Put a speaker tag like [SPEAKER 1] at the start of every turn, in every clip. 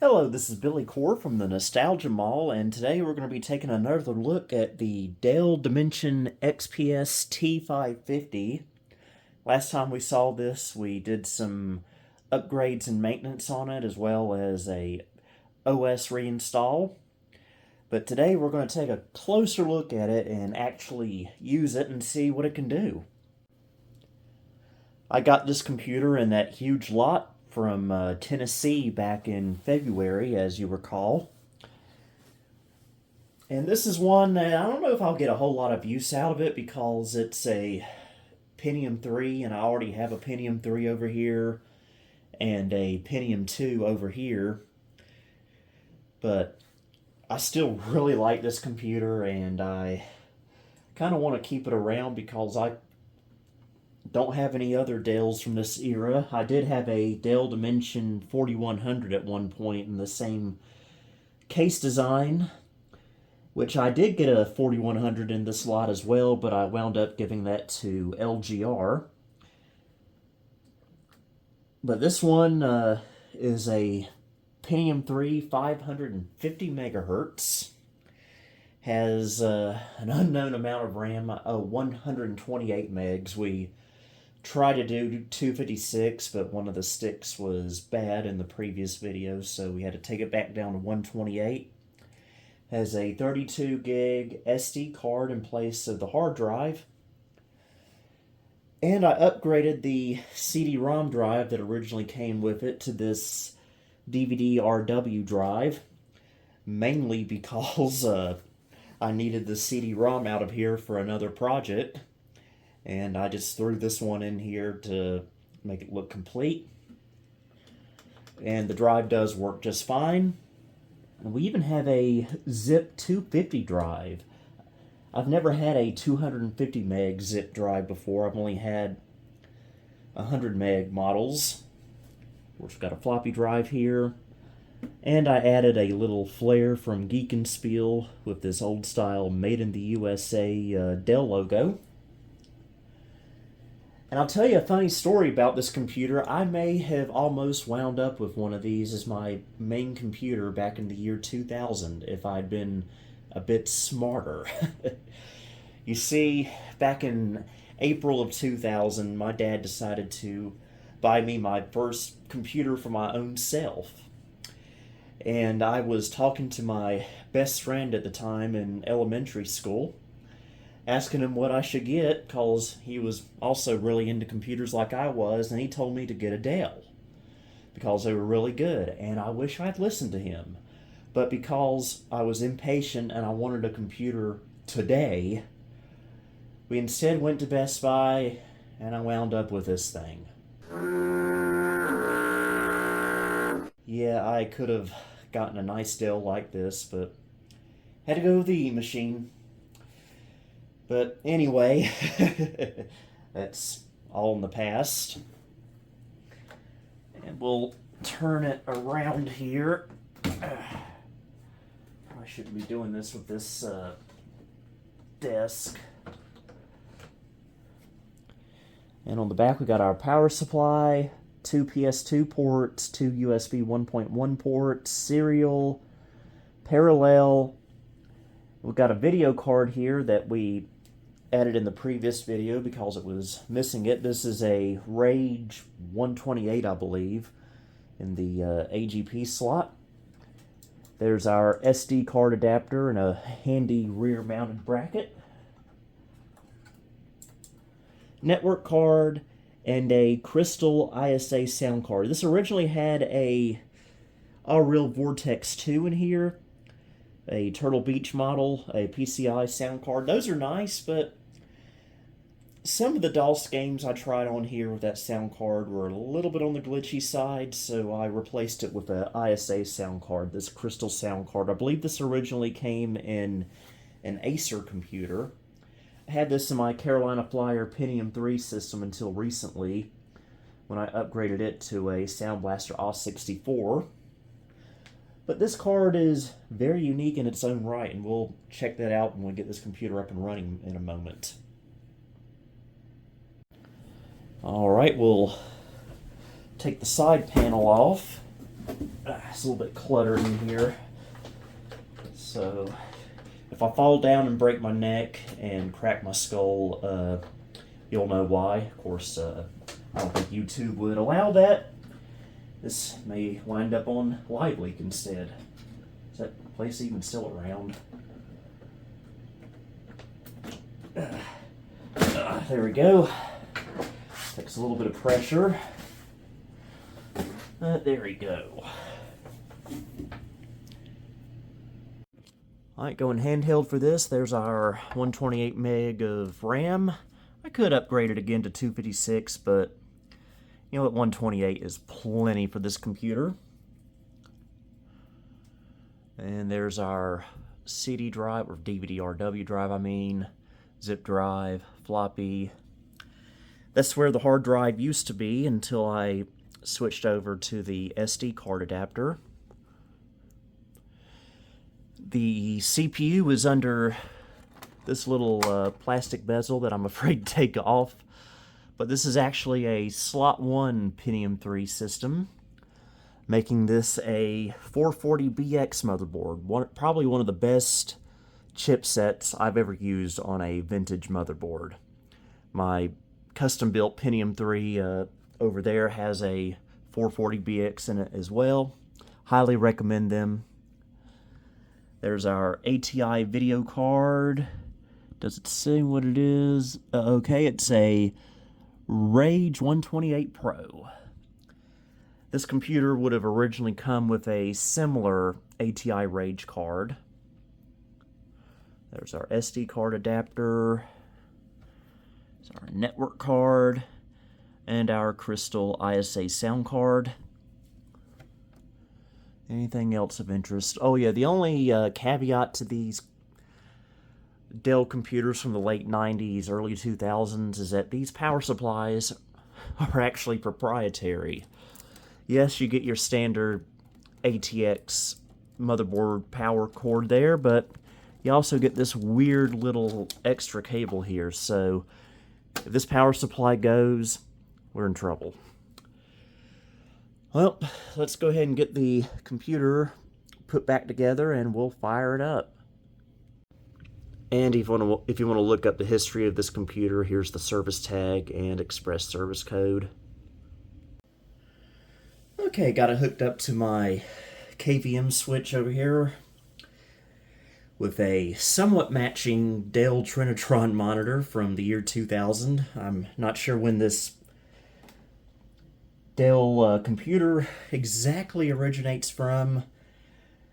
[SPEAKER 1] Hello, this is Billy Core from the Nostalgia Mall, and today we're going to be taking another look at the Dell Dimension XPS T550. Last time we saw this, we did some upgrades and maintenance on it, as well as a OS reinstall. But today we're going to take a closer look at it and actually use it and see what it can do. I got this computer in that huge lot from Tennessee back in February, as you recall. And this is one that I don't know if I'll get a whole lot of use out of it because it's a Pentium 3, and I already have a Pentium 3 over here and a Pentium 2 over here. But I still really like this computer, and I kind of want to keep it around because I don't have any other Dells from this era. I did have a Dell Dimension 4100 at one point in the same case design, which I did get a 4100 in this lot as well, but I wound up giving that to LGR. But this one is a Pentium 3 550 megahertz. Has an unknown amount of RAM, 128 megs. We tried to do 256, but one of the sticks was bad in the previous video, so we had to take it back down to 128. Has a 32 gig SD card in place of the hard drive. And I upgraded the CD-ROM drive that originally came with it to this DVD-RW drive, mainly because I needed the CD-ROM out of here for another project. And I just threw this one in here to make it look complete. And the drive does work just fine. And we even have a zip 250 drive. I've never had a 250 meg zip drive before. I've only had 100 meg models. We've got a floppy drive here. And I added a little flare from Geek and Spiel with this old style Made in the USA Dell logo. And I'll tell you a funny story about this computer. I may have almost wound up with one of these as my main computer back in the year 2000 if I'd been a bit smarter. You see, back in April of 2000, my dad decided to buy me my first computer for my own self. And I was talking to my best friend at the time in elementary school, asking him what I should get because he was also really into computers like I was, and he told me to get a Dell because they were really good, and I wish I'd listened to him. But because I was impatient and I wanted a computer today, we instead went to Best Buy, and I wound up with this thing. Yeah, I could have gotten a nice Dell like this, but had to go with the E-machine. But anyway, that's all in the past. And we'll turn it around here. I shouldn't be doing this with this desk. And on the back we got our power supply, 2 PS2 ports, 2 USB 1.1 ports, serial, parallel. We've got a video card here that we added in the previous video because it was missing it. This is a Rage 128, I believe, in the AGP slot. There's our SD card adapter and a handy rear-mounted bracket. Network card and a Crystal ISA sound card. This originally had a Real Vortex 2 in here, a Turtle Beach model, a PCI sound card. Those are nice, but some of the DOS games I tried on here with that sound card were a little bit on the glitchy side, so I replaced it with an ISA sound card, this Crystal sound card. I believe this originally came in an Acer computer. I had this in my Carolina Flyer Pentium 3 system until recently, when I upgraded it to a Sound Blaster AUS64. But this card is very unique in its own right, and we'll check that out when we get this computer up and running in a moment. Alright, we'll take the side panel off. It's a little bit cluttered in here. So if I fall down and break my neck and crack my skull, you'll know why. Of course, I don't think YouTube would allow that. This may wind up on Live Leak instead. Is that place even still around? There we go. Takes a little bit of pressure. There we go. Alright, going handheld for this. There's our 128 meg of RAM. I could upgrade it again to 256, but you know what, 128 is plenty for this computer. And there's our CD drive, or DVD-RW drive, I mean, zip drive, floppy. That's where the hard drive used to be until I switched over to the SD card adapter. The CPU is under this little plastic bezel that I'm afraid to take off. But this is actually a slot 1 Pentium 3 system, making this a 440BX motherboard. Probably one of the best chipsets I've ever used on a vintage motherboard. My custom-built Pentium 3 over there has a 440BX in it as well. Highly recommend them. There's our ATI video card. Does it say what it is? Okay, it's a Rage 128 Pro. This computer would have originally come with a similar ATI Rage card. There's our SD card adapter. There's our network card. And our Crystal ISA sound card. Anything else of interest? Oh yeah, the only caveat to these Dell computers from the late 90s, early 2000s is that these power supplies are actually proprietary. Yes, you get your standard ATX motherboard power cord there, but you also get this weird little extra cable here, so if this power supply goes, we're in trouble. Well, let's go ahead and get the computer put back together and we'll fire it up. And if you want to look up the history of this computer, here's the service tag and express service code. Okay, got it hooked up to my KVM switch over here with a somewhat matching Dell Trinitron monitor from the year 2000. I'm not sure when this Dell computer exactly originates from.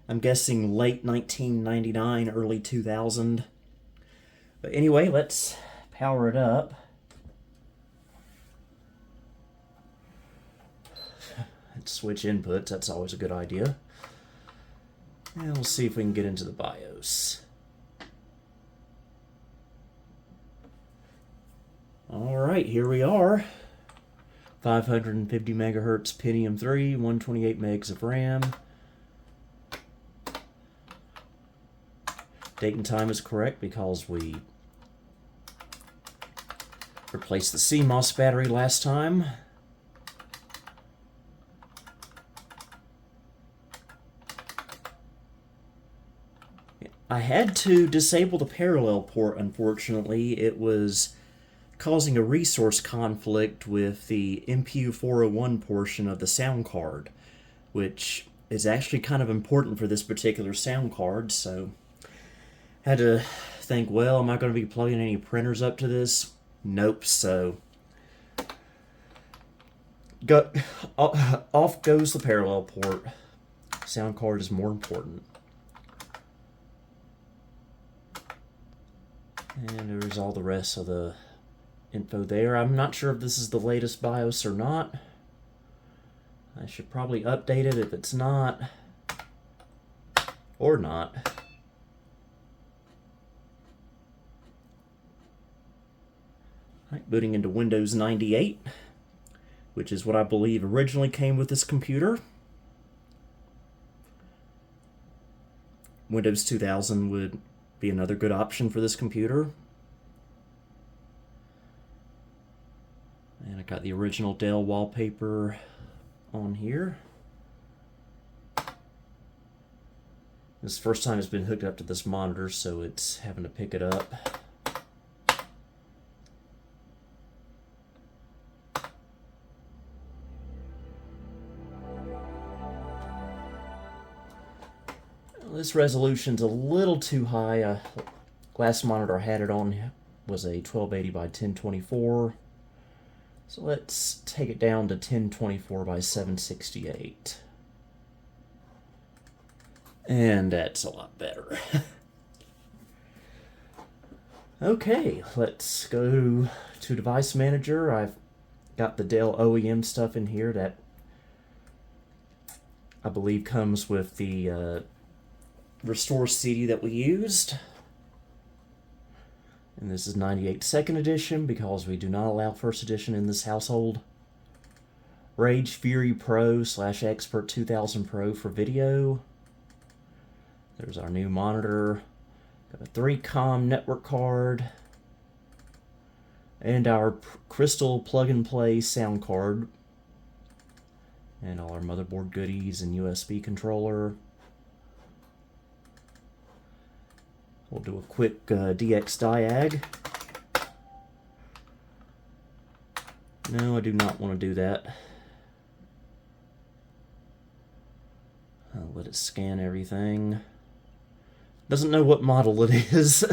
[SPEAKER 1] I'm guessing late 1999, early 2000. But anyway, let's power it up. Let's switch inputs, that's always a good idea. And we'll see if we can get into the BIOS. Alright, here we are. 550 megahertz Pentium 3, 128 megs of RAM. Date and time is correct because we replaced the CMOS battery last time. I had to disable the parallel port, unfortunately. It was causing a resource conflict with the MPU 401 portion of the sound card, which is actually kind of important for this particular sound card, so had to think, well, am I going to be plugging any printers up to this? Nope, so off goes the parallel port. Sound card is more important. And there's all the rest of the info there. I'm not sure if this is the latest BIOS or not. I should probably update it if it's not. Or not. Right, booting into Windows 98, which is what I believe originally came with this computer. Windows 2000 would be another good option for this computer. And I got the original Dell wallpaper on here. This is the first time it's been hooked up to this monitor, so it's having to pick it up. This resolution's a little too high. Last monitor I had it on was a 1280 by 1024. So let's take it down to 1024 by 768. And that's a lot better. Okay, let's go to Device Manager. I've got the Dell OEM stuff in here that I believe comes with the Restore CD that we used. And this is 98 second edition because we do not allow first edition in this household. Rage Fury Pro / Expert 2000 Pro for video. There's our new monitor. Got a 3-COM network card. And our Crystal plug-and-play sound card. And all our motherboard goodies and USB controller. We'll do a quick DX diag. No, I do not want to do that. I'll let it scan everything. Doesn't know what model it is.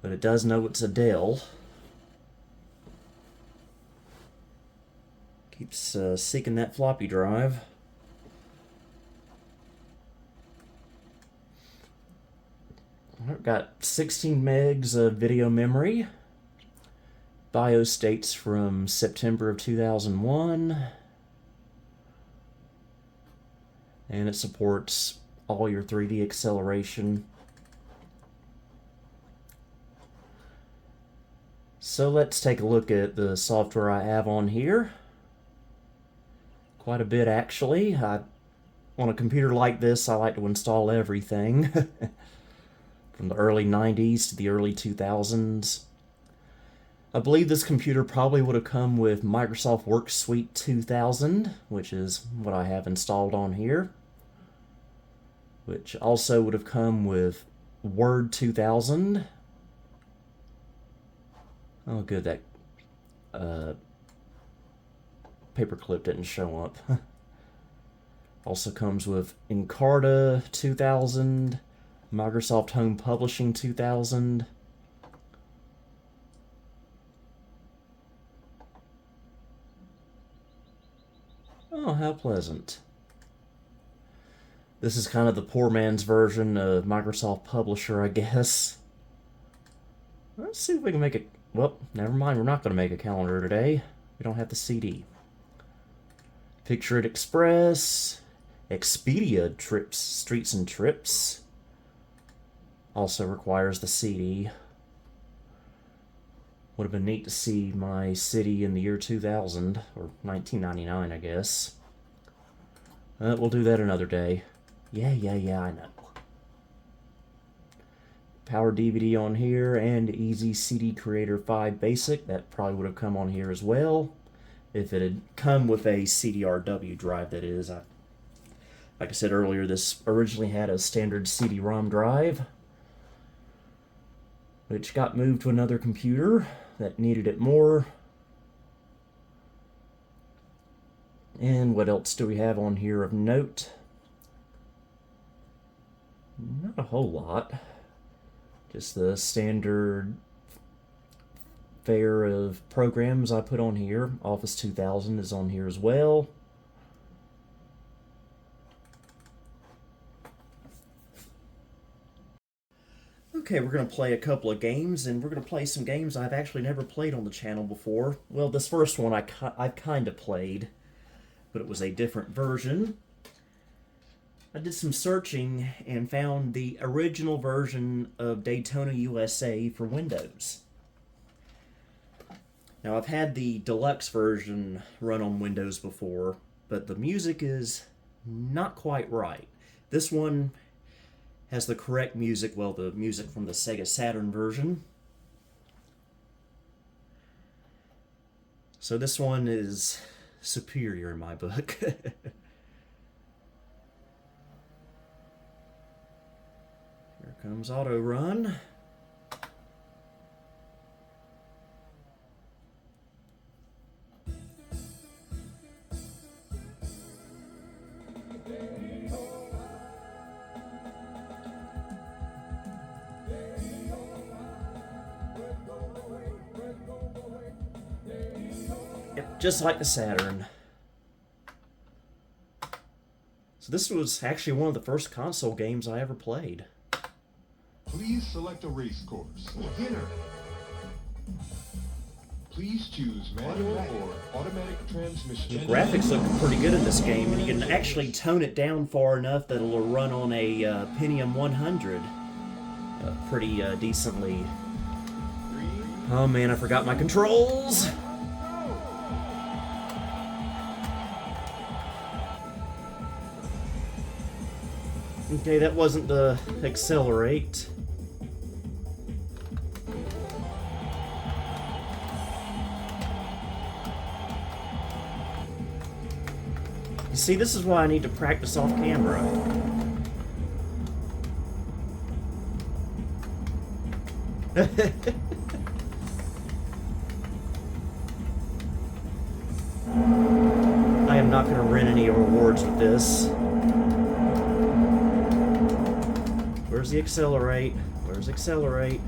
[SPEAKER 1] But it does know it's a Dell. Keeps seeking that floppy drive. I've got 16 megs of video memory. BIOS dates from September of 2001. And it supports all your 3D acceleration. So let's take a look at the software I have on here. Quite a bit, actually. On a computer like this, I like to install everything. From the early 90s to the early 2000s. I believe this computer probably would have come with Microsoft Work Suite 2000, which is what I have installed on here. Which also would have come with Word 2000. Oh, good, that paperclip didn't show up. Also comes with Encarta 2000. Microsoft Home Publishing 2000. Oh, how pleasant. This is kind of the poor man's version of Microsoft Publisher, I guess. Let's see if we can make it. Well, never mind, we're not going to make a calendar today. We don't have the CD. Picture It Express. Expedia Trips, Streets and Trips. Also requires the CD. Would have been neat to see my city in the year 2000, or 1999, I guess. We'll do that another day. Yeah, I know. Power DVD on here, and Easy CD Creator 5 Basic. That probably would have come on here as well. If it had come with a CDRW drive, that is. Like I said earlier, this originally had a standard CD-ROM drive, which got moved to another computer that needed it more. And what else do we have on here of note? Not a whole lot. Just the standard fare of programs I put on here. Office 2000 is on here as well. Okay, we're going to play a couple of games, and we're going to play some games I've actually never played on the channel before. Well, this first one I've kind of played, but it was a different version. I did some searching and found the original version of Daytona USA for Windows. Now, I've had the deluxe version run on Windows before, but the music is not quite right. This one has the correct music, well, the music from the Sega Saturn version. So this one is superior in my book. comes auto run. Yep, just like the Saturn. So this was actually one of the first console games I ever played.
[SPEAKER 2] Please select a race course. Beginner. Please choose manual or automatic transmission.
[SPEAKER 1] The graphics look pretty good in this game, and you can actually tone it down far enough that it'll run on a Pentium 100 pretty decently. Oh man, I forgot my controls! Okay, that wasn't the accelerate. You see, this is why I need to practice off camera. I am not going to win any rewards with this. Where's the accelerate? Where's accelerate?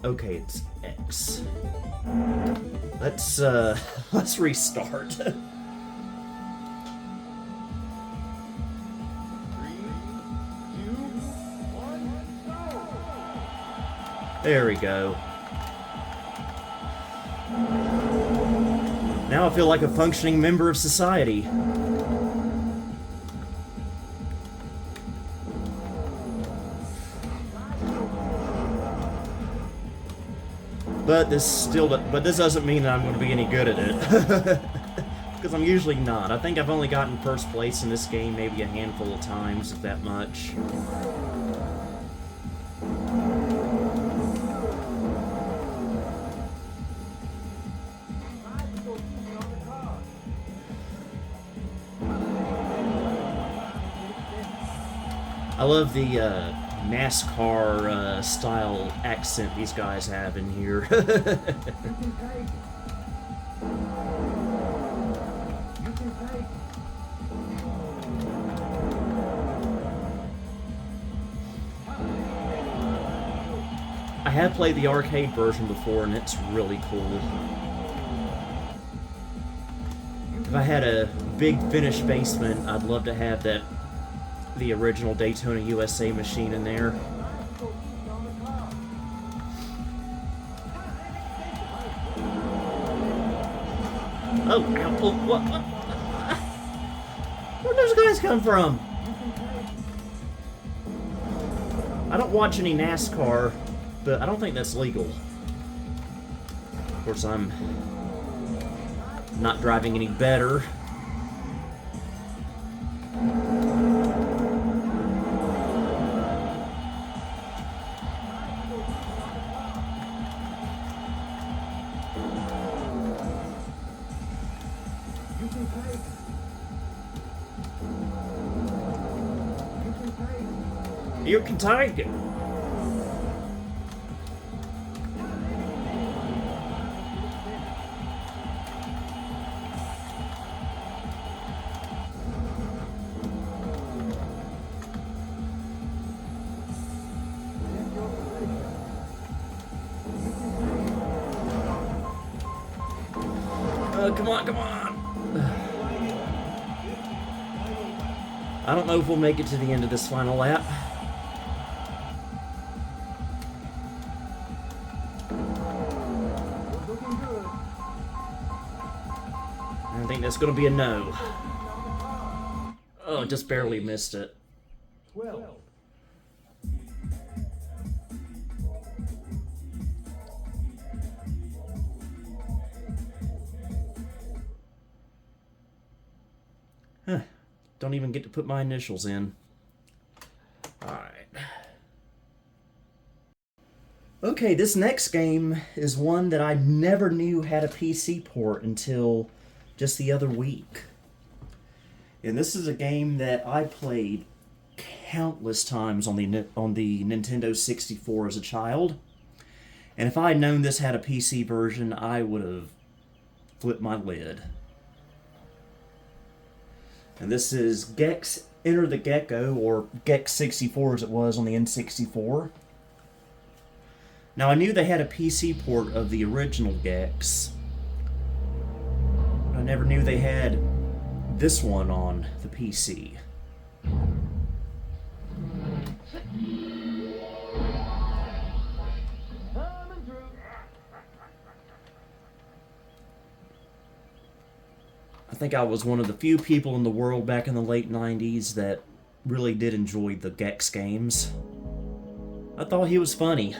[SPEAKER 1] Okay, it's X. Let's restart.
[SPEAKER 2] 3, 2, 1, go!
[SPEAKER 1] There we go. Now I feel like a functioning member of society. But this doesn't mean that I'm going to be any good at it. Because I'm usually not. I think I've only gotten first place in this game maybe a handful of times, if that much. I love the NASCAR style accent these guys have in here. I have played the arcade version before, and it's really cool. If I had a big finished basement, I'd love to have the original Daytona USA machine in there. Oh, what? Where'd those guys come from? I don't watch any NASCAR, but I don't think that's legal. Of course, I'm not driving any better. You can take it. Come on, come on. I don't know if we'll make it to the end of this final lap. I think that's going to be a no. Oh, just barely missed it.
[SPEAKER 2] 12.
[SPEAKER 1] Don't even get to put my initials in. Alright. Okay, this next game is one that I never knew had a PC port until just the other week. And this is a game that I played countless times on the Nintendo 64 as a child. And if I had known this had a PC version, I would have flipped my lid. And this is Gex Enter the Gecko, or Gex 64 as it was on the N64. Now, I knew they had a PC port of the original Gex. I never knew they had this one on the PC. I think I was one of the few people in the world back in the late 90s that really did enjoy the Gex games. I thought he was funny.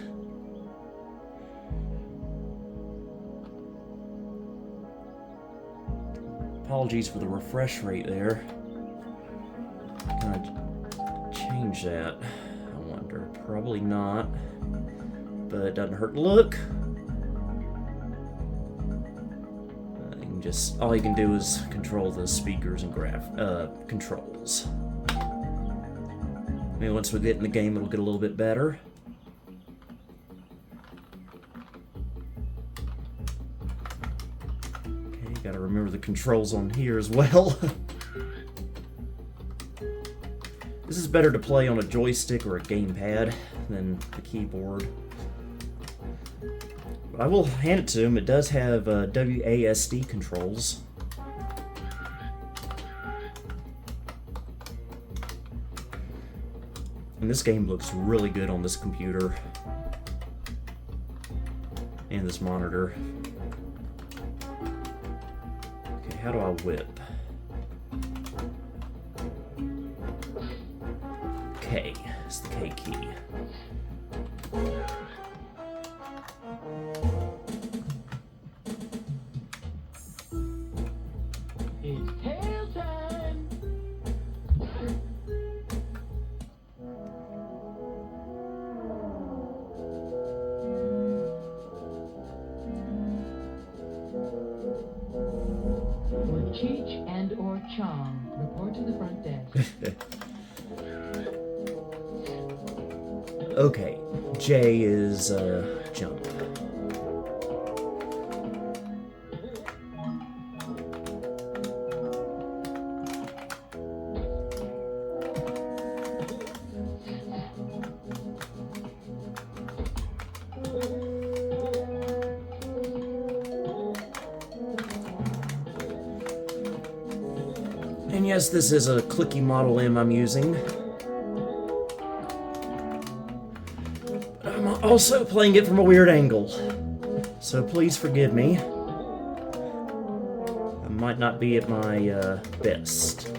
[SPEAKER 1] Apologies for the refresh rate there. Can I change that? I wonder. Probably not. But it doesn't hurt to look. All you can do is control the speakers and controls. Maybe once we get in the game, it'll get a little bit better. Okay, gotta remember the controls on here as well. This is better to play on a joystick or a gamepad than the keyboard. I will hand it to him. It does have WASD controls. And this game looks really good on this computer. And this monitor. Okay, how do I whip? K. It's the K key.
[SPEAKER 3] Cheech and or Chong, report to the front desk.
[SPEAKER 1] Okay, J is jump. And yes, this is a clicky Model M I'm using. But I'm also playing it from a weird angle, so please forgive me. I might not be at my best.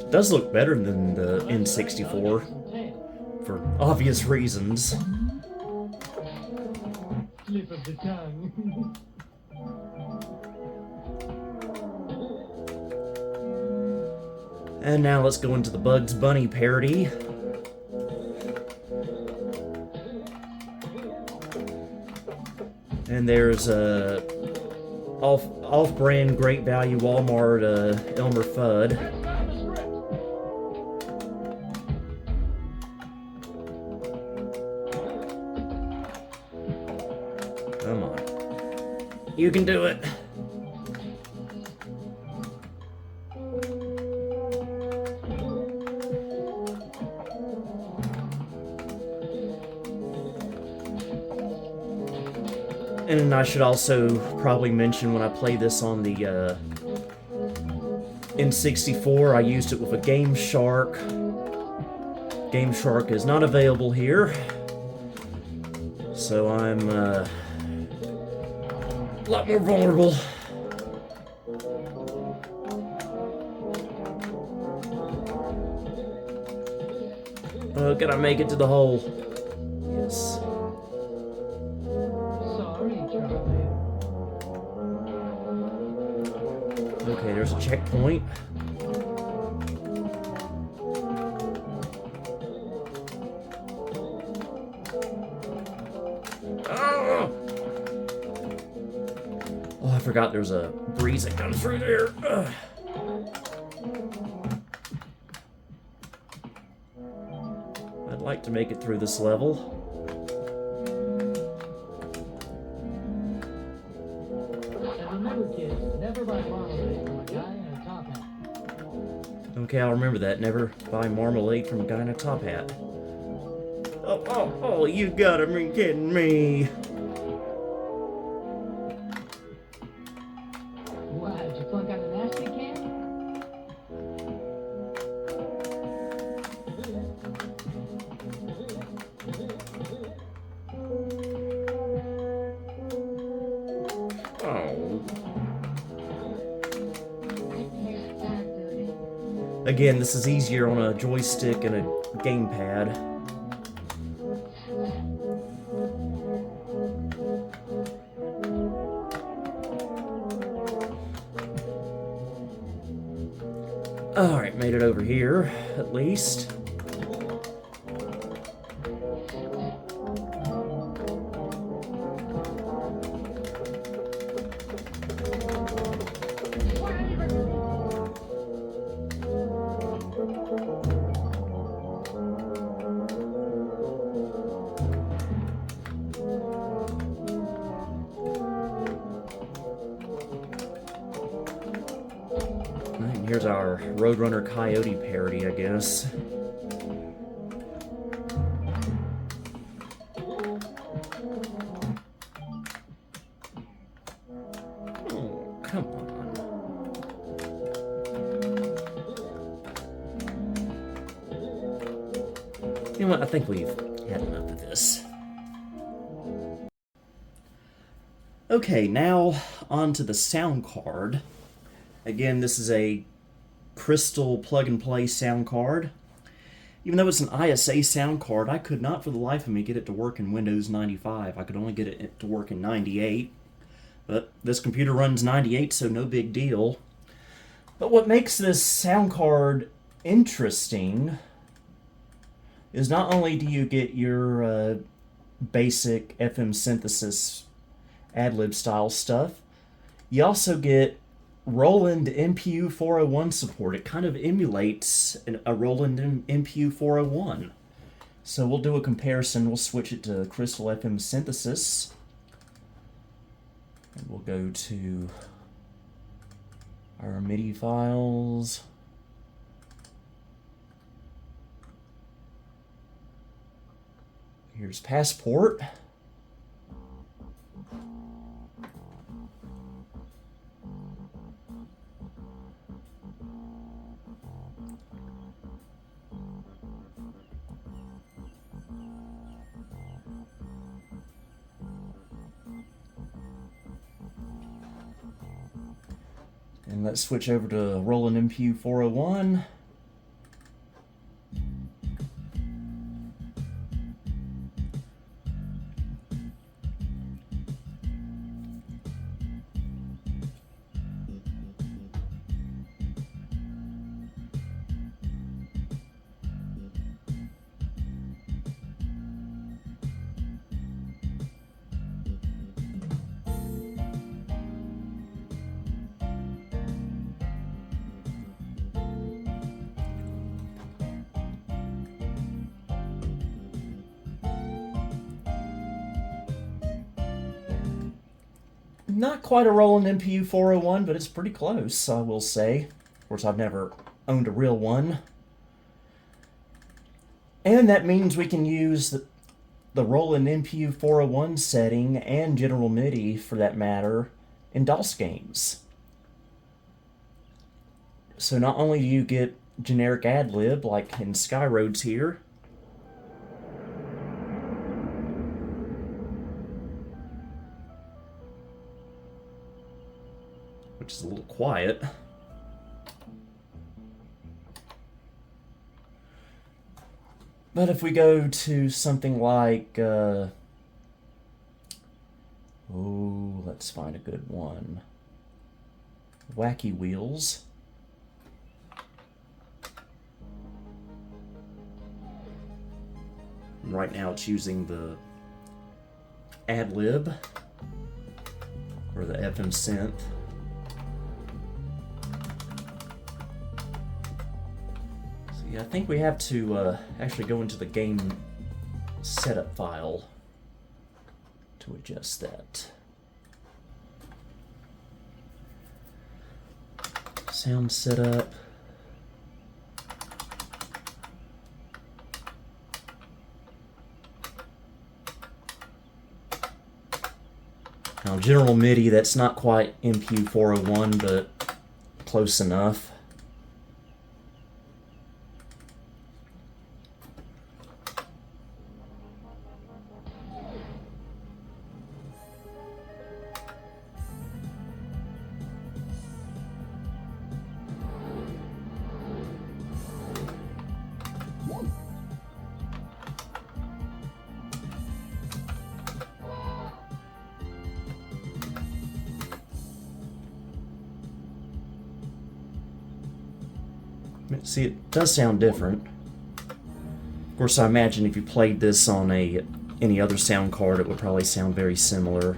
[SPEAKER 1] Does look better than the N64 for obvious reasons.
[SPEAKER 3] Slip of the tongue.
[SPEAKER 1] And now let's go into the Bugs Bunny parody. And there's a off-brand Great Value Walmart Elmer Fudd. Come on. You can do it. And I should also probably mention when I play this on the N64, I used it with a Game Shark. Game Shark is not available here, so I'm a lot more vulnerable. Can I make it to the hole? Yes.
[SPEAKER 3] Sorry, Charlie.
[SPEAKER 1] Okay, there's a checkpoint. Ah! Oh, I forgot there's a breeze that comes through there. Ugh. I'd like to make it through this level.
[SPEAKER 3] And remember, kids, never buy marmalade from a guy in a top hat.
[SPEAKER 1] Okay, I'll remember that. Never buy marmalade from a guy in a top hat. Oh, you gotta be kidding me.
[SPEAKER 3] Why, did you flunk out a nasty can?
[SPEAKER 1] Oh. Again, this is easier on a joystick and a gamepad. Alright, made it over here, at least. And here's our Roadrunner Coyote parody, I guess. Oh, come on. You know what? I think we've had enough of this. Okay, now on to the sound card. Again, this is a crystal plug-and-play sound card. Even though it's an ISA sound card, I could not for the life of me get it to work in Windows 95. I could only get it to work in 98. But this computer runs 98, so no big deal. But what makes this sound card interesting is not only do you get your basic FM synthesis ad-lib style stuff, you also get Roland MPU 401 support. It kind of emulates a Roland MPU 401. So we'll do a comparison. We'll switch it to Crystal FM synthesis. And we'll go to our MIDI files. Here's Passport. And let's switch over to Roland MPU 401. Not quite a Roland MPU 401, but it's pretty close, I will say. Of course, I've never owned a real one. And that means we can use the Roland MPU 401 setting and General MIDI, for that matter, in DOS games. So not only do you get generic ad-lib like in Skyroads here, which is a little quiet, but if we go to something like, let's find a good one. Wacky Wheels. Right now it's using the ad-lib or the FM synth. So yeah, I think we have to actually go into the game setup file to adjust that. Sound setup. Now, general MIDI, that's not quite MPU 401, but close enough. See, it does sound different. Of course, I imagine if you played this on any other sound card, it would probably sound very similar.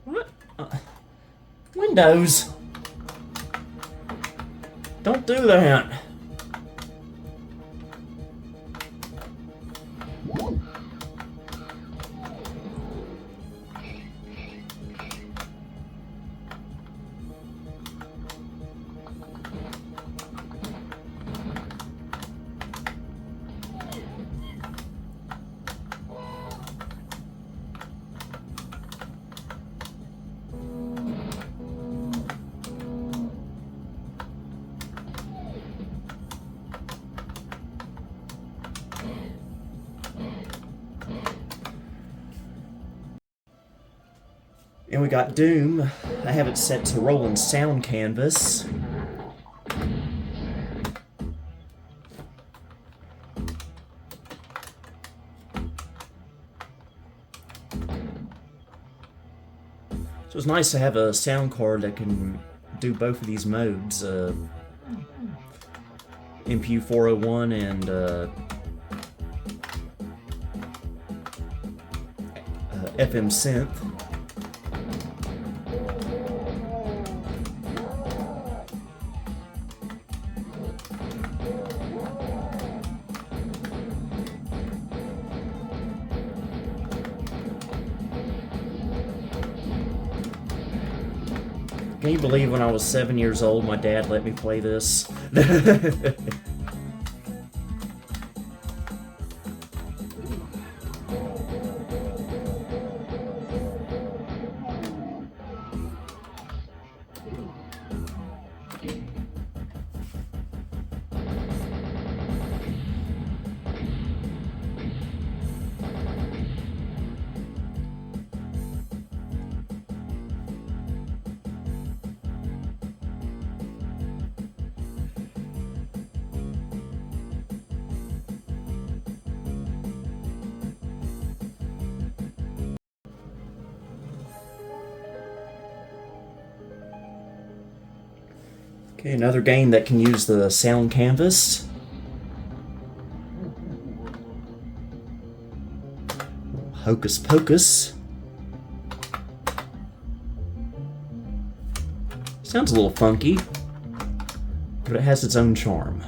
[SPEAKER 1] What? Windows! Don't do that! And we got Doom. I have it set to Roland Sound Canvas. So it's nice to have a sound card that can do both of these modes, MPU 401 and FM synth. Can you believe when I was 7 years old, my dad let me play this? Okay, another game that can use the sound canvas. Hocus Pocus. Sounds a little funky, but it has its own charm.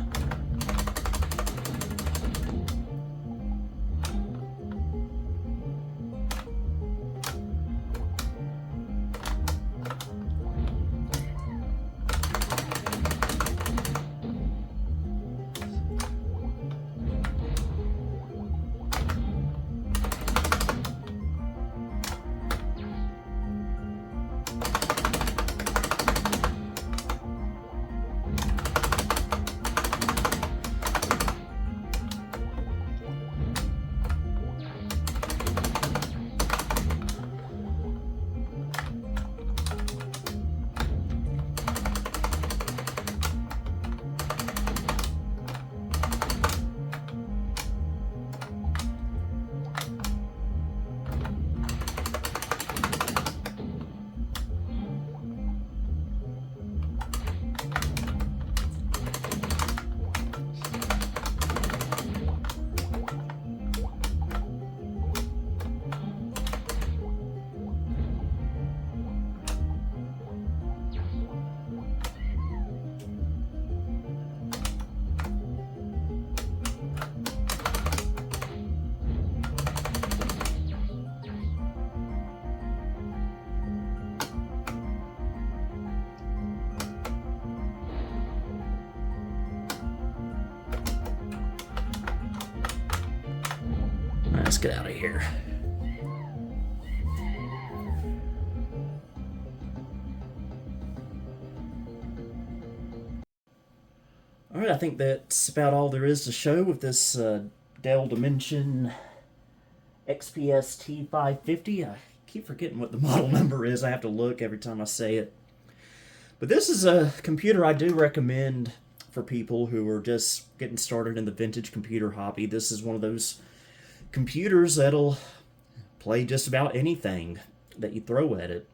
[SPEAKER 1] get out of here. Alright, I think that's about all there is to show with this Dell Dimension XPS T550. I keep forgetting what the model number is. I have to look every time I say it. But this is a computer I do recommend for people who are just getting started in the vintage computer hobby. This is one of those computers that'll play just about anything that you throw at it.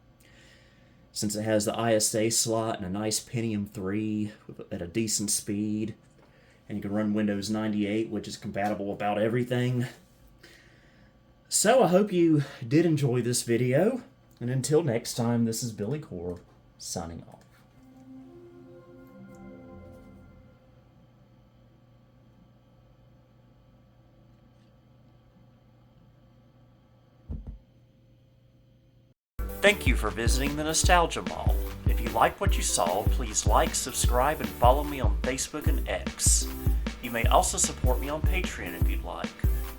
[SPEAKER 1] Since it has the ISA slot and a nice Pentium 3 at a decent speed, and you can run Windows 98, which is compatible with about everything. So I hope you did enjoy this video, and until next time, this is Billy Core, signing off. Thank you for visiting the Nostalgia Mall. If you liked what you saw, please like, subscribe, and follow me on Facebook and X. You may also support me on Patreon if you'd like.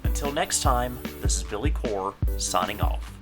[SPEAKER 1] Until next time, this is Billy Core, signing off.